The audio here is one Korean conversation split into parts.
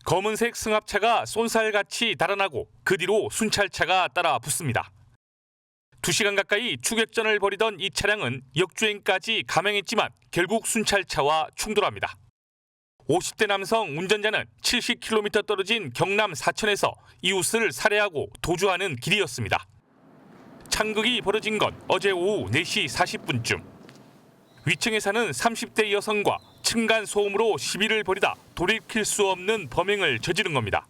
검은색 승합차가 쏜살같이 달아나고 그 뒤로 순찰차가 따라 붙습니다. 2시간 가까이 추격전을 벌이던 이 차량은 역주행까지 감행했지만 결국 순찰차와 충돌합니다. 50대 남성 운전자는 70km 떨어진 경남 사천에서 이웃을 살해하고 도주하는 길이었습니다. 창극이 벌어진 건 어제 오후 4시 40분쯤. 위층에 사는 30대 여성과 층간소음으로 시비를 벌이다 돌이킬 수 없는 범행을 저지른 겁니다.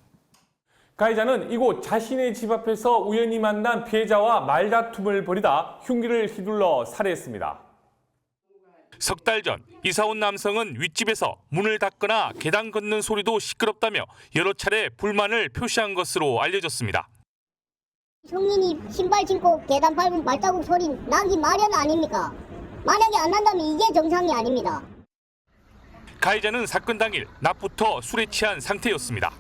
가해자는 이곳 자신의 집 앞에서 우연히 만난 피해자와 말다툼을 벌이다 흉기를 휘둘러 살해했습니다. 석 달 전 이사 온 남성은 윗집에서 문을 닫거나 계단 걷는 소리도 시끄럽다며 여러 차례 불만을 표시한 것으로 알려졌습니다. 형님이 신발 신고 계단 밟은 발자국 소리 나기 마련 아닙니까? 만약에 안 난다면 이게 정상이 아닙니다. 가해자는 사건 당일 낮부터 술에 취한 상태였습니다.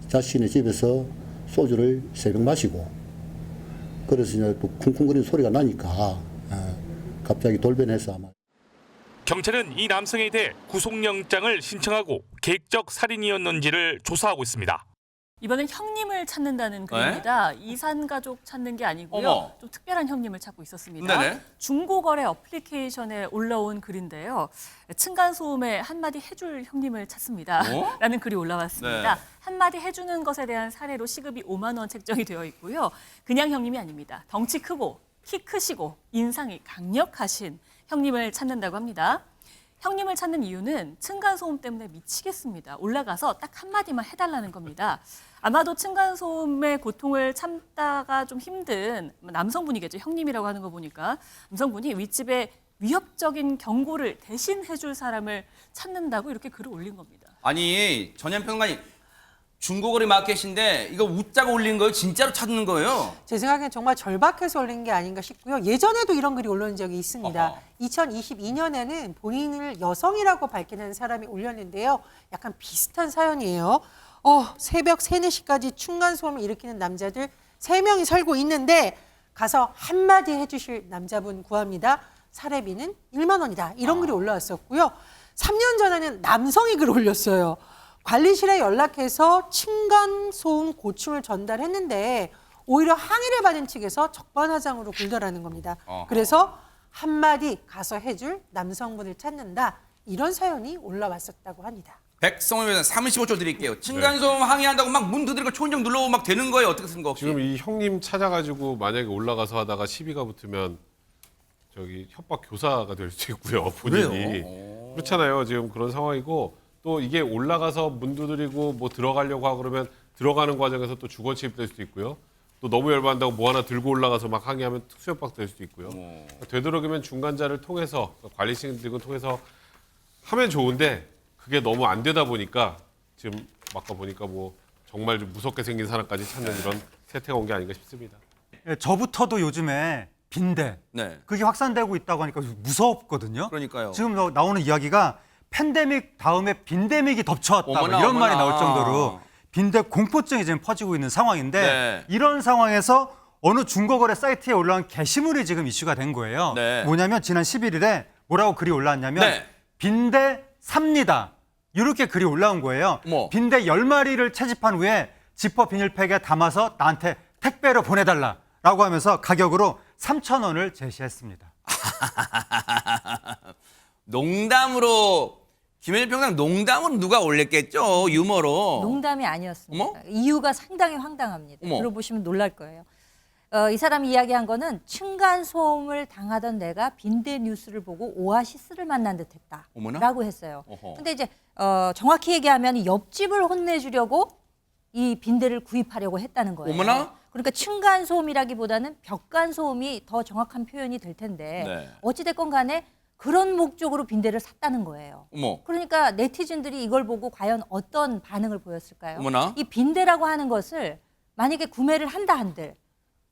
자신의 집에서 소주를 새벽 마시고 그래서 이제 또 쿵쿵거리는 소리가 나니까 갑자기 돌변해서 아마. 경찰은 이 남성에 대해 구속영장을 신청하고 계획적 살인이었는지를 조사하고 있습니다. 이번엔 형님을 찾는다는 글입니다. 이산 가족 찾는 게 아니고요. 어머. 좀 특별한 형님을 찾고 있었습니다. 네네. 중고거래 어플리케이션에 올라온 글인데요. 층간소음에 한마디 해줄 형님을 찾습니다. 라는 글이 올라왔습니다. 네. 한마디 해주는 것에 대한 사례로 시급이 5만 원 책정이 되어 있고요. 그냥 형님이 아닙니다. 덩치 크고 키 크시고 인상이 강력하신 형님을 찾는다고 합니다. 형님을 찾는 이유는 층간소음 때문에 미치겠습니다. 올라가서 딱 한마디만 해달라는 겁니다. 아마도 층간소음의 고통을 참다가 좀 힘든 남성분이겠죠. 형님이라고 하는 거 보니까. 남성분이 윗집에 위협적인 경고를 대신 해줄 사람을 찾는다고 이렇게 글을 올린 겁니다. 아니 전현평론가님 중고거래 마켓인데 이거 웃자고 올린 거예요? 진짜로 찾는 거예요? 제 생각엔 정말 절박해서 올린 게 아닌가 싶고요. 예전에도 이런 글이 올라온 적이 있습니다. 어허. 2022년에는 본인을 여성이라고 밝히는 사람이 올렸는데요. 약간 비슷한 사연이에요. 새벽 3, 4시까지 층간소음을 일으키는 남자들 3명이 살고 있는데 가서 한마디 해주실 남자분 구합니다. 사례비는 1만 원이다. 이런 글이 올라왔었고요. 3년 전에는 남성이 글을 올렸어요. 관리실에 연락해서 층간소음 고충을 전달했는데 오히려 항의를 받은 측에서 적반하장으로 굴더라는 겁니다. 그래서 한마디 가서 해줄 남성분을 찾는다. 이런 사연이 올라왔었다고 합니다. 백성호 변호사 35초 드릴게요. 층간소음 항의한다고 막 문 두드리고 초인종 눌러오고 막 되는 거예요? 어떻게 쓰는 거 혹시? 지금 이 형님 찾아가지고 만약에 올라가서 하다가 시비가 붙으면 저기 협박 교사가 될 수 있고요. 본인이. 그래요? 그렇잖아요. 지금 그런 상황이고 또 이게 올라가서 문 두드리고 뭐 들어가려고 하고 그러면 들어가는 과정에서 또 주거 침입될 수도 있고요. 또 너무 열받는다고 뭐 하나 들고 올라가서 막 항의하면 특수협박 될 수도 있고요. 되도록이면 중간자를 통해서 관리실 등을 통해서 하면 좋은데 그게 너무 안 되다 보니까 지금 아까 보니까 뭐 정말 좀 무섭게 생긴 사람까지 찾는 이런 세태가 온 게 아닌가 싶습니다. 예, 저부터도 요즘에 빈대 네. 그게 확산되고 있다고 하니까 무섭거든요. 그러니까요. 지금 나오는 이야기가 팬데믹 다음에 빈데믹이 덮쳐왔다 어머나, 이런 말이 어머나. 나올 정도로 빈대 공포증이 지금 퍼지고 있는 상황인데 네. 이런 상황에서 어느 중고거래 사이트에 올라온 게시물이 지금 이슈가 된 거예요. 네. 뭐냐면 지난 11일에 뭐라고 글이 올라왔냐면 네. 빈대 삽니다. 이렇게 글이 올라온 거예요. 어머. 빈대 10마리를 채집한 후에 지퍼 비닐팩에 담아서 나한테 택배로 보내달라라고 하면서 가격으로 3,000원을 제시했습니다. 농담으로 김현일 평상 농담으로 누가 올렸겠죠? 유머로. 농담이 아니었습니다. 어머? 이유가 상당히 황당합니다. 어머. 들어보시면 놀랄 거예요. 이 사람이 이야기한 거는 층간소음을 당하던 내가 빈대 뉴스를 보고 오아시스를 만난 듯했다 어머나? 라고 했어요. 어허. 근데 이제 정확히 얘기하면 옆집을 혼내주려고 이 빈대를 구입하려고 했다는 거예요. 어머나? 그러니까 층간소음이라기보다는 벽간소음이 더 정확한 표현이 될 텐데 네. 어찌됐건 간에 그런 목적으로 빈대를 샀다는 거예요. 어머. 그러니까 네티즌들이 이걸 보고 과연 어떤 반응을 보였을까요? 어머나? 이 빈대라고 하는 것을 만약에 구매를 한다 한들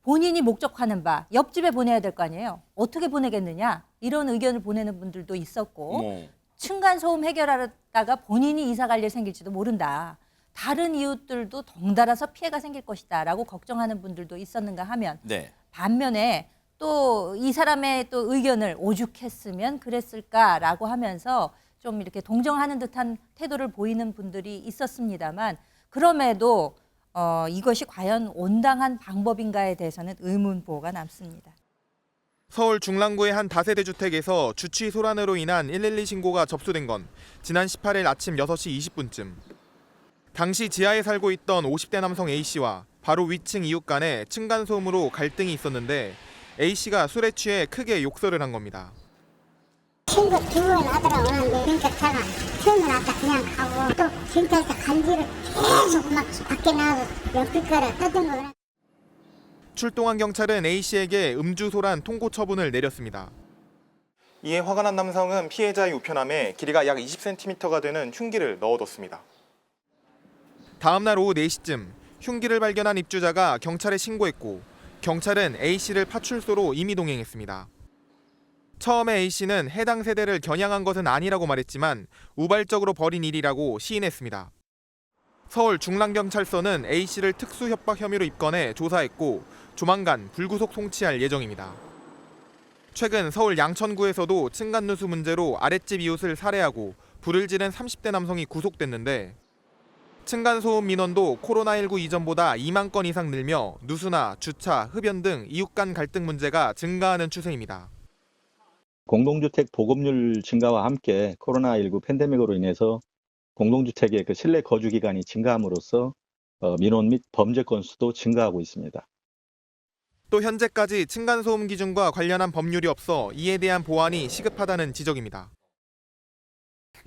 본인이 목적하는 바 옆집에 보내야 될 거 아니에요. 어떻게 보내겠느냐 이런 의견을 보내는 분들도 있었고 어머. 층간소음 해결하다가 본인이 이사 갈 일 생길지도 모른다. 다른 이웃들도 덩달아서 피해가 생길 것이다 라고 걱정하는 분들도 있었는가 하면 네. 반면에 또 이 사람의 또 의견을 오죽했으면 그랬을까라고 하면서 좀 이렇게 동정하는 듯한 태도를 보이는 분들이 있었습니다만 그럼에도 이것이 과연 온당한 방법인가에 대해서는 의문부호가 남습니다. 서울 중랑구의 한 다세대 주택에서 주취 소란으로 인한 112 신고가 접수된 건 지난 18일 아침 6시 20분쯤. 당시 지하에 살고 있던 50대 남성 A씨와 바로 위층 이웃 간에 층간소음으로 갈등이 있었는데 A씨가 술에 취해 크게 욕설을 한 겁니다. 친구 두 번 하더라고 하는데 그러니까 제가 처음에 아까 그냥 가고 또 쟁탈에서 간지를 계속 막 밖에 나가고 옆길가를 떠든 거구나. 출동한 경찰은 A씨에게 음주소란 통고 처분을 내렸습니다. 이에 화가 난 남성은 피해자의 우편함에 길이가 약 20cm가 되는 흉기를 넣어뒀습니다. 다음 날 오후 4시쯤 흉기를 발견한 입주자가 경찰에 신고했고 경찰은 A씨를 파출소로 임의동행했습니다. 처음에 A씨는 해당 세대를 겨냥한 것은 아니라고 말했지만 우발적으로 벌인 일이라고 시인했습니다. 서울 중랑경찰서는 A씨를 특수협박 혐의로 입건해 조사했고 조만간 불구속 송치할 예정입니다. 최근 서울 양천구에서도 층간누수 문제로 아랫집 이웃을 살해하고 불을 지른 30대 남성이 구속됐는데 층간소음 민원도 코로나19 이전보다 2만 건 이상 늘며 누수나 주차, 흡연 등 이웃 간 갈등 문제가 증가하는 추세입니다. 공동주택 보급률 증가와 함께 코로나19 팬데믹으로 인해서 공동주택의 그 실내 거주 기간이 증가함으로써 민원 및 범죄 건수도 증가하고 있습니다. 또 현재까지 층간소음 기준과 관련한 법률이 없어 이에 대한 보완이 시급하다는 지적입니다.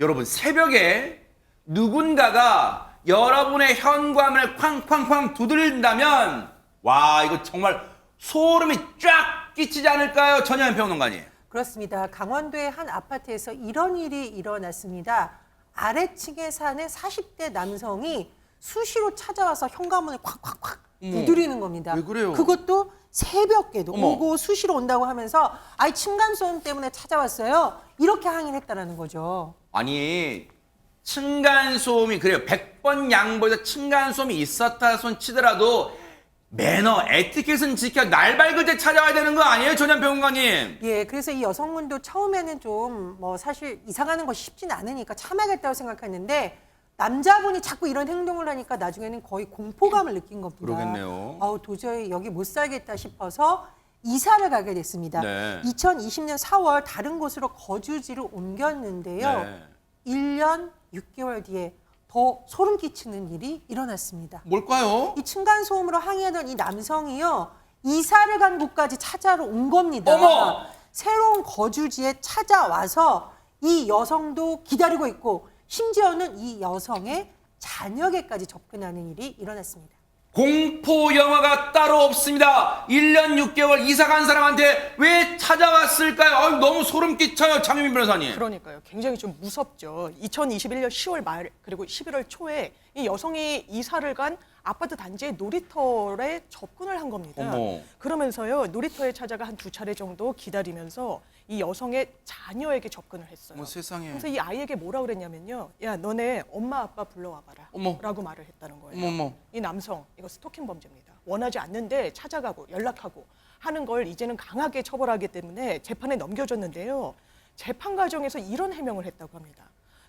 여러분, 새벽에 누군가가 여러분의 현관을 쾅쾅쾅 두드린다면 와, 이거 정말 소름이 쫙 끼치지 않을까요? 전현현 평론가님. 그렇습니다. 강원도의 한 아파트에서 이런 일이 일어났습니다. 아래층에 사는 40대 남성이 수시로 찾아와서 현관문을 콱콱콱 두드리는 겁니다. 왜 그래요? 그것도 새벽에도 어머. 오고 수시로 온다고 하면서 아이 층간소음 때문에 찾아왔어요. 이렇게 항의를 했다는 거죠. 아니, 층간소음이 그래요. 100번 양보해서 층간소음이 있었다 손 치더라도 매너, 에티켓은 지켜 날 밝을 때 찾아와야 되는 거 아니에요, 전현 평론가님? 예, 그래서 이 여성분도 처음에는 좀 사실 이사가는 것이 쉽진 않으니까 참아야겠다고 생각했는데 남자분이 자꾸 이런 행동을 하니까 나중에는 거의 공포감을 느낀 겁니다. 그러겠네요. 도저히 여기 못 살겠다 싶어서 이사를 가게 됐습니다. 네. 2020년 4월 다른 곳으로 거주지를 옮겼는데요. 네. 1년 6개월 뒤에 더 소름 끼치는 일이 일어났습니다. 뭘까요? 이 층간소음으로 항의하던 이 남성이요. 이사를 간 곳까지 찾아러 온 겁니다. 어머! 새로운 거주지에 찾아와서 이 여성도 기다리고 있고 심지어는 이 여성의 자녀에게까지 접근하는 일이 일어났습니다. 공포 영화가 따로 없습니다. 1년 6개월 이사 간 사람한테 왜 찾아왔을까요? 아유, 너무 소름 끼쳐요, 장유민 변호사님. 그러니까요. 굉장히 좀 무섭죠. 2021년 10월 말 그리고 11월 초에 이 여성이 이사를 간 아파트 단지의 놀이터에 접근을 한 겁니다. 어머. 그러면서요. 놀이터에 찾아가 한 2차례 정도 기다리면서 이 여성의 자녀에게 접근을 했어요. 어머, 세상에. 그래서 이 아이에게 뭐라 그랬냐면요. 야, 너네 엄마 아빠 불러와봐라. 어머. 라고 말을 했다는 거예요. 어머. 이 남성, 이거 스토킹 범죄입니다. 원하지 않는데 찾아가고 연락하고 하는 걸 이제는 강하게 처벌하기 때문에 재판에 넘겨줬는데요. 재판 과정에서 이런 해명을 했다고 합니다.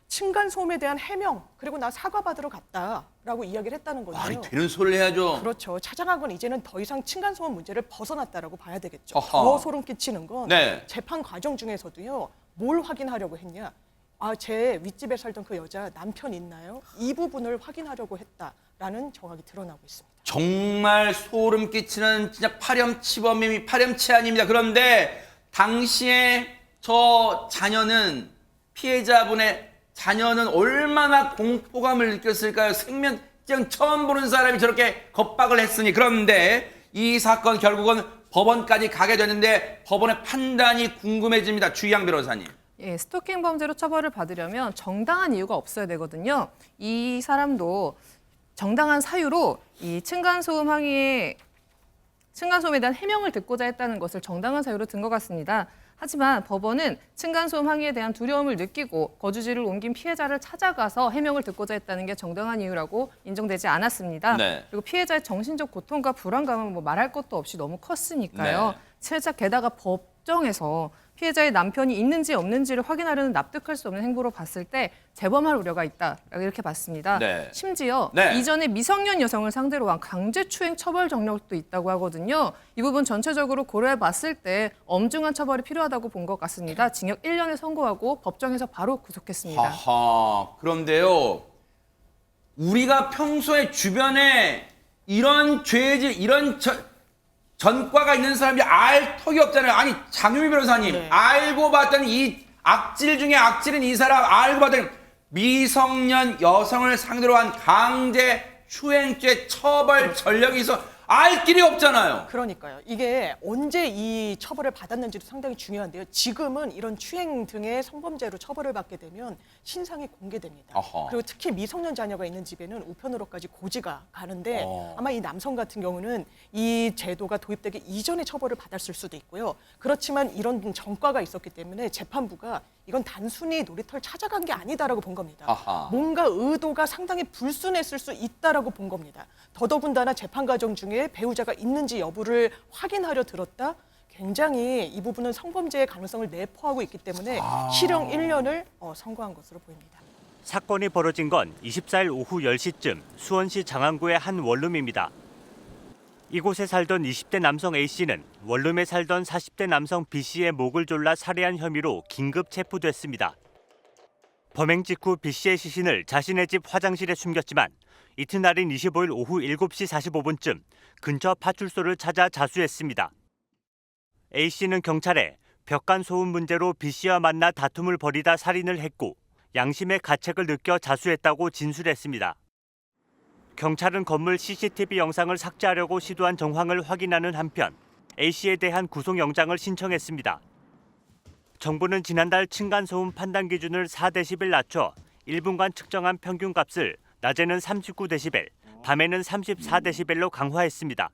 층간소음에 대한 해명, 그리고 나 사과받으러 갔다라고 이야기를 했다는 거죠. 말이 되는 소리를 해야죠. 그렇죠. 찾아간 건 이제는 더 이상 층간소음 문제를 벗어났다라고 봐야 되겠죠. 어허. 더 소름 끼치는 건 네. 재판 과정 중에서도요. 뭘 확인하려고 했냐. 제 윗집에 살던 그 여자 남편 있나요? 이 부분을 확인하려고 했다라는 정황이 드러나고 있습니다. 정말 소름 끼치는 진짜 파렴치범이 파렴치한입니다. 그런데 당시에 저 자녀는 피해자분의 자녀는 얼마나 공포감을 느꼈을까요? 생명장 처음 보는 사람이 저렇게 겁박을 했으니. 그런데 이 사건 결국은 법원까지 가게 되는데 법원의 판단이 궁금해집니다. 주희양 변호사님. 예, 스토킹 범죄로 처벌을 받으려면 정당한 이유가 없어야 되거든요. 이 사람도 정당한 사유로 이 층간소음에 대한 해명을 듣고자 했다는 것을 정당한 사유로 든 것 같습니다. 하지만 법원은 층간소음 항의에 대한 두려움을 느끼고 거주지를 옮긴 피해자를 찾아가서 해명을 듣고자 했다는 게 정당한 이유라고 인정되지 않았습니다. 네. 그리고 피해자의 정신적 고통과 불안감은 말할 것도 없이 너무 컸으니까요. 네. 게다가 법정에서 피해자의 남편이 있는지 없는지를 확인하려는 납득할 수 없는 행보로 봤을 때 재범할 우려가 있다 이렇게 봤습니다. 네. 심지어 네. 이전에 미성년 여성을 상대로 한 강제추행 처벌 정력도 있다고 하거든요. 이 부분 전체적으로 고려해봤을 때 엄중한 처벌이 필요하다고 본 것 같습니다. 징역 1년을 선고하고 법정에서 바로 구속했습니다. 하하. 그런데요, 우리가 평소에 주변에 이런 죄질, 이런 전과가 있는 사람이 알 턱이 없잖아요. 아니, 장유미 변호사님, 네. 알고 봤더니 이 악질 중에 악질인 이 사람 알고 봤더니 미성년 여성을 상대로 한 강제 추행죄 처벌 전력이 있어 알 길이 없잖아요. 그러니까요. 이게 언제 이 처벌을 받았는지도 상당히 중요한데요. 지금은 이런 추행 등의 성범죄로 처벌을 받게 되면 신상이 공개됩니다. 어허. 그리고 특히 미성년 자녀가 있는 집에는 우편으로까지 고지가 가는데 아마 이 남성 같은 경우는 이 제도가 도입되기 이전에 처벌을 받았을 수도 있고요. 그렇지만 이런 전과가 있었기 때문에 재판부가 이건 단순히 놀이터를 찾아간 게 아니다라고 본 겁니다. 아하. 뭔가 의도가 상당히 불순했을 수 있다라고 본 겁니다. 더더군다나 재판 과정 중에 배우자가 있는지 여부를 확인하려 들었다. 굉장히 이 부분은 성범죄의 가능성을 내포하고 있기 때문에 실형 1년을 선고한 것으로 보입니다. 사건이 벌어진 건 24일 오후 10시쯤 수원시 장안구의 한 원룸입니다. 이곳에 살던 20대 남성 A씨는 원룸에 살던 40대 남성 B씨의 목을 졸라 살해한 혐의로 긴급 체포됐습니다. 범행 직후 B씨의 시신을 자신의 집 화장실에 숨겼지만 이튿날인 25일 오후 7시 45분쯤 근처 파출소를 찾아 자수했습니다. A씨는 경찰에 벽간 소음 문제로 B씨와 만나 다툼을 벌이다 살인을 했고 양심의 가책을 느껴 자수했다고 진술했습니다. 경찰은 건물 CCTV 영상을 삭제하려고 시도한 정황을 확인하는 한편 A씨에 대한 구속영장을 신청했습니다. 정부는 지난달 층간소음 판단 기준을 4dB 낮춰 1분간 측정한 평균값을 낮에는 39dB, 밤에는 34dB로 강화했습니다.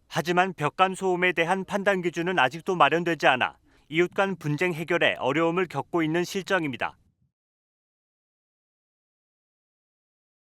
하지만 벽간 소음에 대한 판단 기준은 아직도 마련되지 않아 이웃 간 분쟁 해결에 어려움을 겪고 있는 실정입니다.